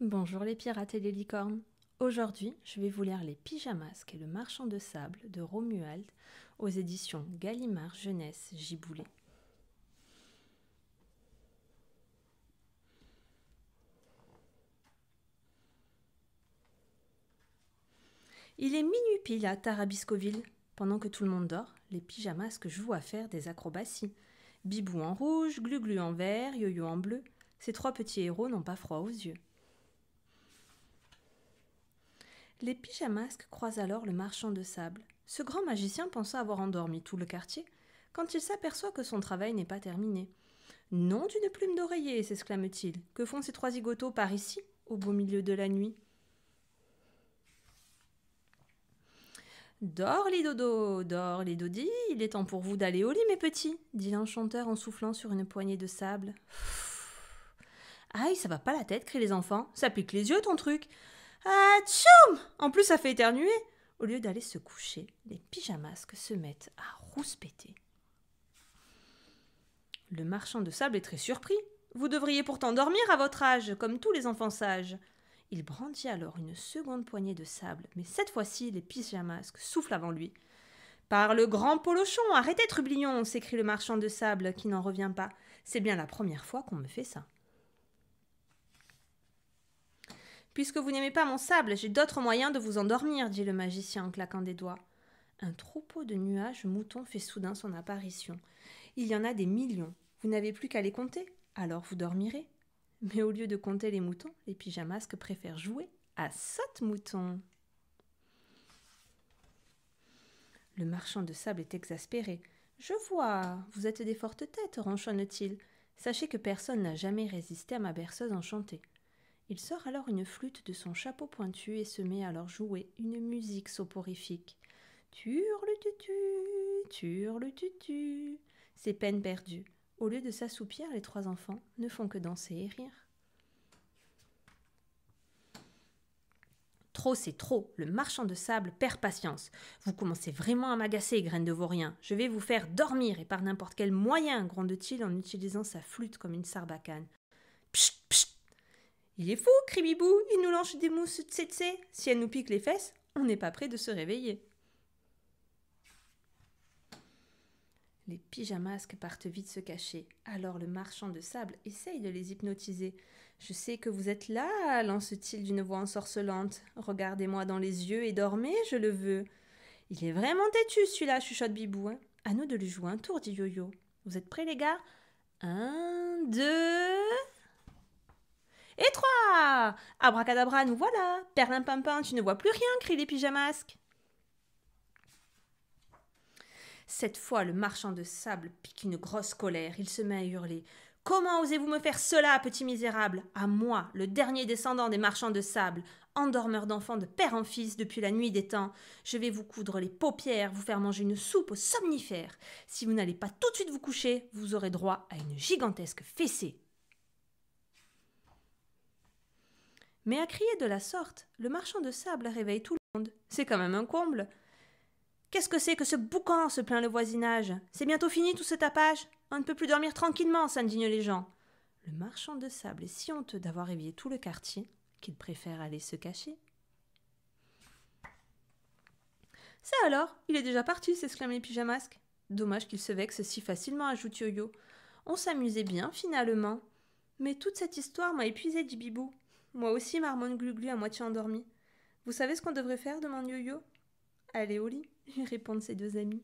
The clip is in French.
Bonjour les pirates et les licornes. Aujourd'hui, je vais vous lire Les Pyjamasques et le marchand de sable de Romuald aux éditions Gallimard Jeunesse Giboulet. Il est minuit pile à Tarabiscoville. Pendant que tout le monde dort, les pyjamasques jouent à faire des acrobaties. Bibou en rouge, Glu-Glu en vert, Yo-Yo en bleu. Ces trois petits héros n'ont pas froid aux yeux. Les pyjamasques croisent alors le marchand de sable. Ce grand magicien pensa avoir endormi tout le quartier quand il s'aperçoit que son travail n'est pas terminé. Nom d'une plume d'oreiller, s'exclame-t-il. Que font ces trois zigotos par ici, au beau milieu de la nuit? Dors les dodos, dors les dodis, il est temps pour vous d'aller au lit, mes petits, dit l'enchanteur en soufflant sur une poignée de sable. Aïe, ça va pas la tête, crient les enfants. Ça pique les yeux, ton truc. Ah, tchoum! En plus, ça fait éternuer. Au lieu d'aller se coucher, les pyjamasques se mettent à rouspéter. Le marchand de sable est très surpris. Vous devriez pourtant dormir à votre âge, comme tous les enfants sages. Il brandit alors une seconde poignée de sable, mais cette fois-ci, les pyjamasques soufflent avant lui. Par le grand polochon, arrêtez, trublion, s'écrie le marchand de sable, qui n'en revient pas. C'est bien la première fois qu'on me fait ça. Puisque vous n'aimez pas mon sable, j'ai d'autres moyens de vous endormir, dit le magicien en claquant des doigts. Un troupeau de nuages moutons fait soudain son apparition. Il y en a des millions. Vous n'avez plus qu'à les compter, alors vous dormirez. Mais au lieu de compter les moutons, les pyjamasques préfèrent jouer à saute-mouton. Le marchand de sable est exaspéré. Je vois, vous êtes des fortes têtes, ronchonne-t-il. Sachez que personne n'a jamais résisté à ma berceuse enchantée. Il sort alors une flûte de son chapeau pointu et se met à leur jouer une musique soporifique. Turle-tutu, turle-tutu. C'est peine perdue. Au lieu de s'assoupir, les trois enfants ne font que danser et rire. Trop, c'est trop. Le marchand de sable perd patience. Vous commencez vraiment à m'agacer, graines de vaurien. Je vais vous faire dormir et par n'importe quel moyen, gronde-t-il en utilisant sa flûte comme une sarbacane. Psst, psst. Il est fou, crie Bibou. Il nous lance des mousses tsetse. Si elle nous pique les fesses, on n'est pas près de se réveiller. Les pyjamasques partent vite se cacher. Alors le marchand de sable essaye de les hypnotiser. Je sais que vous êtes là, lance-t-il d'une voix ensorcelante. Regardez-moi dans les yeux et dormez, je le veux. Il est vraiment têtu celui-là, chuchote Bibou. Hein. À nous de lui jouer un tour, dit Yo-Yo. Vous êtes prêts, les gars? 1, 2... Et 3! Abracadabra, nous voilà! Perlimpinpin, tu ne vois plus rien, crient les pyjamasques. Cette fois, le marchand de sable pique une grosse colère. Il se met à hurler. Comment osez-vous me faire cela, petit misérable? À moi, le dernier descendant des marchands de sable, endormeur d'enfants de père en fils depuis la nuit des temps. Je vais vous coudre les paupières, vous faire manger une soupe aux somnifères. Si vous n'allez pas tout de suite vous coucher, vous aurez droit à une gigantesque fessée. Mais à crier de la sorte, le marchand de sable réveille tout le monde. C'est quand même un comble. Qu'est-ce que c'est que ce boucan, se plaint le voisinage. C'est bientôt fini tout ce tapage. On ne peut plus dormir tranquillement, s'indignent les gens. Le marchand de sable est si honteux d'avoir réveillé tout le quartier qu'il préfère aller se cacher. Ça alors, il est déjà parti, s'exclament les pyjamasques. Dommage qu'il se vexe si facilement, ajoute Yo-Yo. On s'amusait bien finalement. Mais toute cette histoire m'a épuisé, dit Bibou. Moi aussi, marmonne Glu-Glu à moitié endormie. Vous savez ce qu'on devrait faire, demande Yo-Yo. Allez au lit, lui répondent ses deux amis.